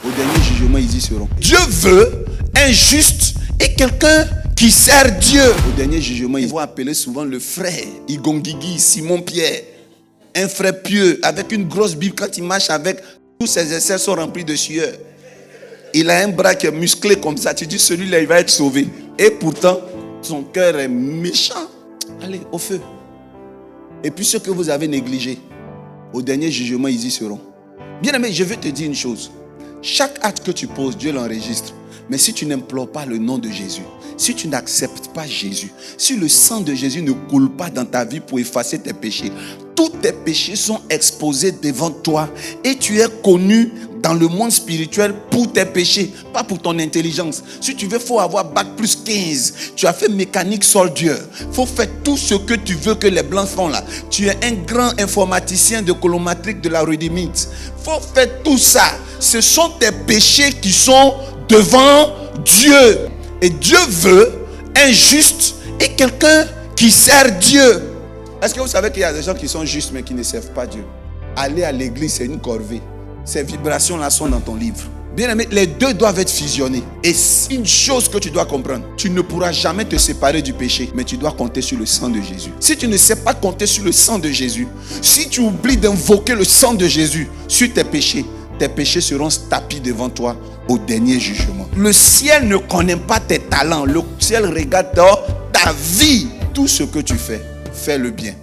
Au dernier jugement, ils y seront. Dieu veut un juste et quelqu'un qui sert Dieu. Au dernier jugement, ils vont appeler souvent le frère Igongigi, Simon-Pierre. Un frère pieux avec une grosse Bible. Quand il marche avec, tous ses aisselles sont remplis de sueur. Il a un bras qui est musclé comme ça. Tu dis, celui-là, il va être sauvé. Et pourtant, son cœur est méchant. Allez, au feu. Et puis ceux que vous avez négligés, au dernier jugement, ils y seront. Bien-aimé, je veux te dire une chose. Chaque acte que tu poses, Dieu l'enregistre. Mais si tu n'implores pas le nom de Jésus, si tu n'acceptes pas Jésus, si le sang de Jésus ne coule pas dans ta vie pour effacer tes péchés, tous tes péchés sont exposés devant toi et tu es connu dans le monde spirituel pour tes péchés, pas pour ton intelligence. Si tu veux, il faut avoir bac plus 15. Tu as fait mécanique soldeur. Il faut faire tout ce que tu veux que les blancs font là. Tu es un grand informaticien de colomatrique de la Rudimite. Il faut faire tout ça. Ce sont tes péchés qui sont devant Dieu. Et Dieu veut un juste et quelqu'un qui sert Dieu. Est-ce que vous savez qu'il y a des gens qui sont justes mais qui ne servent pas Dieu? Aller à l'église, c'est une corvée. Ces vibrations-là sont dans ton livre. Bien aimé, les deux doivent être fusionnés. Et c'est une chose que tu dois comprendre. Tu ne pourras jamais te séparer du péché, mais tu dois compter sur le sang de Jésus. Si tu ne sais pas compter sur le sang de Jésus, si tu oublies d'invoquer le sang de Jésus sur tes péchés seront tapis devant toi au dernier jugement. Le ciel ne connaît pas tes talents. Le ciel regarde ta vie. Tout ce que tu fais, fais le bien.